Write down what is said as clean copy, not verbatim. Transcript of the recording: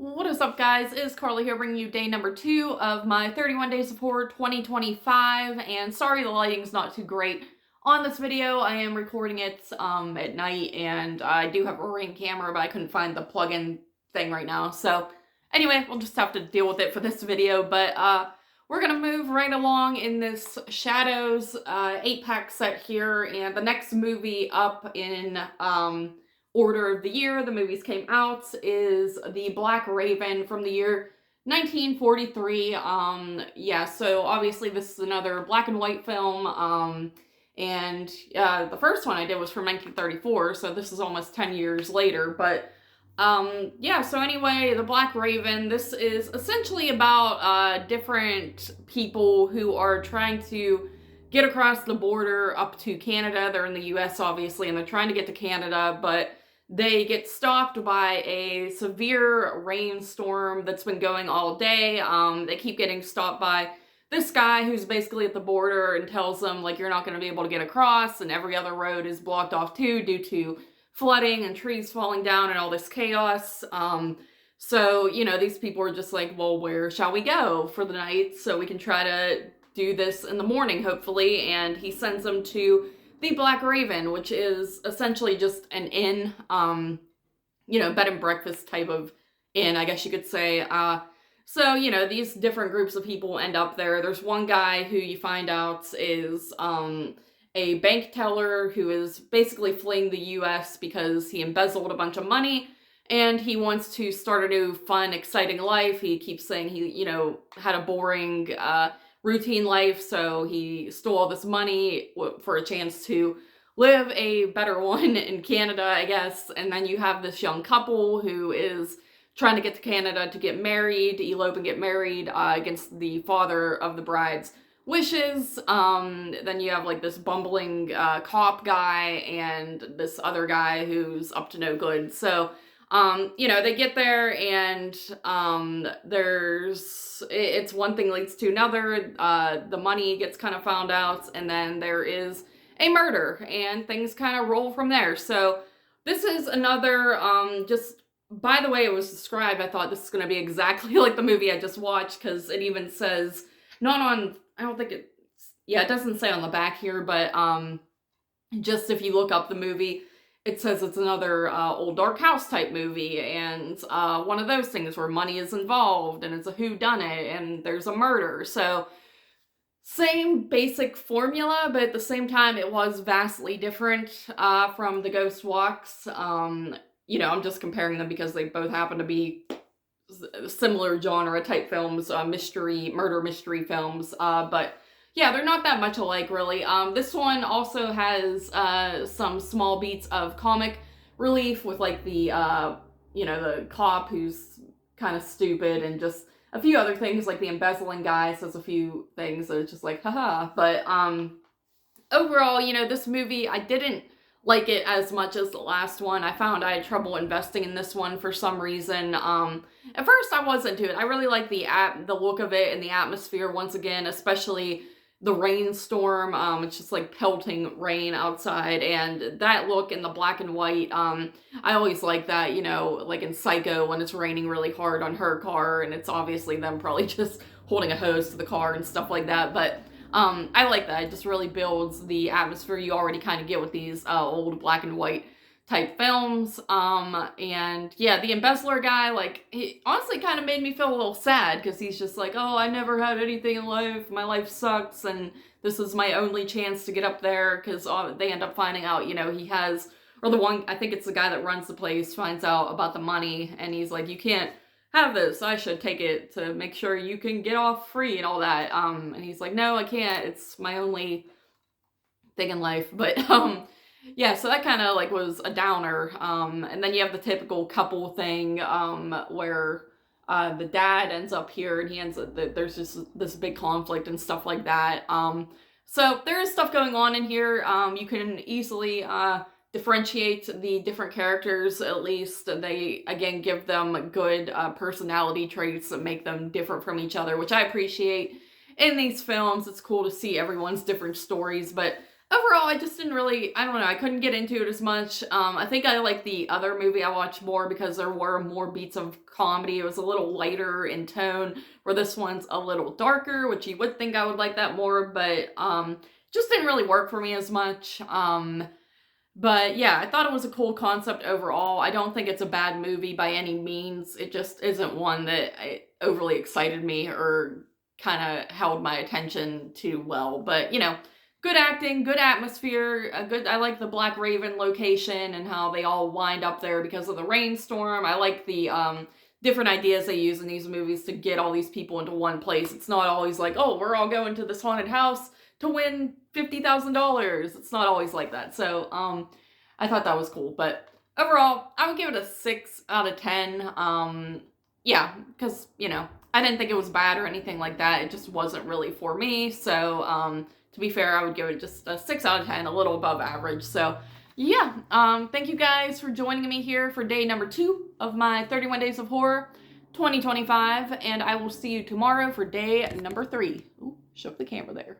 What is up, guys? It's Carly here, bringing you day number 2 of my 31 Days of Horror 2025, and sorry the lighting's not too great on this video. I am recording it at night, and I do have a Ring camera, but I couldn't find the plug-in thing right now, so anyway, we'll just have to deal with it for this video, but we're gonna move right along in this Shadows 8-pack set here, and the next movie up in order of the year the movies came out is The Black Raven from the year 1943. Yeah, so obviously this is another black and white film, and the first one I did was from 1934, so this is almost 10 years later, but yeah, so anyway, The Black Raven, this is essentially about different people who are trying to get across the border up to Canada. They're in the US, obviously, and they're trying to get to Canada, but they get stopped by a severe rainstorm that's been going all day. They keep getting stopped by this guy who's basically at the border and tells them, like, you're not going to be able to get across, and every other road is blocked off too due to flooding and trees falling down and all this chaos. So, you know, these people are just like, well, where shall we go for the night so we can try to do this in the morning, hopefully, and he sends them to the Black Raven, which is essentially just an inn, you know, bed and breakfast type of inn, I guess you could say. So, you know, these different groups of people end up there. There's one guy who you find out is a bank teller who is basically fleeing the US because he embezzled a bunch of money and he wants to start a new, fun, exciting life. He keeps saying he, you know, had a boring, routine life, so he stole all this money for a chance to live a better one in Canada, I guess. And then you have this young couple who is trying to get to Canada to get married, elope and get married against the father of the bride's wishes. Then you have like this bumbling cop guy and this other guy who's up to no good. So you know, they get there and it's one thing leads to another. The money gets kind of found out, and then there is a murder, and things kind of roll from there. So this is another, just by the way it was described, I thought this is going to be exactly like the movie I just watched, because it even says, not on, I don't think it, yeah, it doesn't say on the back here, but just if you look up the movie, it says it's another old dark house type movie, and one of those things where money is involved and it's a whodunit and there's a murder. So same basic formula, but at the same time it was vastly different from The Ghost Walks. You know, I'm just comparing them because they both happen to be similar genre type films, murder mystery films, but yeah, they're not that much alike, really. This one also has some small beats of comic relief with, like, the, you know, the cop who's kind of stupid, and just a few other things, like the embezzling guy says a few things that it's just like, haha. But overall, you know, this movie, I didn't like it as much as the last one. I found I had trouble investing in this one for some reason. At first, I was into it. I really like the look of it and the atmosphere once again, especially the rainstorm. It's just like pelting rain outside, and that look in the black and white, I always like that, you know, like in Psycho when it's raining really hard on her car and it's obviously them probably just holding a hose to the car and stuff like that. But I like that. It just really builds the atmosphere you already kind of get with these old black and white type films. And yeah, the embezzler guy, like, he honestly kind of made me feel a little sad, because he's just like, oh, I never had anything in life, my life sucks, and this is my only chance to get up there, because they end up finding out, you know, he has, or the one, I think it's the guy that runs the place, finds out about the money, and he's like, you can't have this, I should take it to make sure you can get off free and all that. And he's like, no, I can't, it's my only thing in life. But yeah, so that kind of like was a downer. And then you have the typical couple thing, where the dad ends up here and he ends up, there's just this big conflict and stuff like that. So there is stuff going on in here. You can easily differentiate the different characters. At least they, again, give them good personality traits that make them different from each other, which I appreciate in these films. It's cool to see everyone's different stories, but overall, I just didn't really, I don't know, I couldn't get into it as much. I think I like the other movie I watched more because there were more beats of comedy. It was a little lighter in tone, where this one's a little darker, which you would think I would like that more, but just didn't really work for me as much. But yeah, I thought it was a cool concept overall. I don't think it's a bad movie by any means. It just isn't one that overly excited me or kind of held my attention too well. But, you know, good acting, good atmosphere, a good, I like the Black Raven location and how they all wind up there because of the rainstorm. I like the different ideas they use in these movies to get all these people into one place. It's not always like, oh, we're all going to this haunted house to win $50,000. It's not always like that. So, I thought that was cool. But overall, I would give it a 6 out of 10. Yeah, because, you know, I didn't think it was bad or anything like that. It just wasn't really for me. So, to be fair, I would give it just a 6 out of 10, a little above average. So, yeah, thank you guys for joining me here for day number 2 of my 31 Days of Horror 2025. And I will see you tomorrow for day number 3. Ooh, shook the camera there.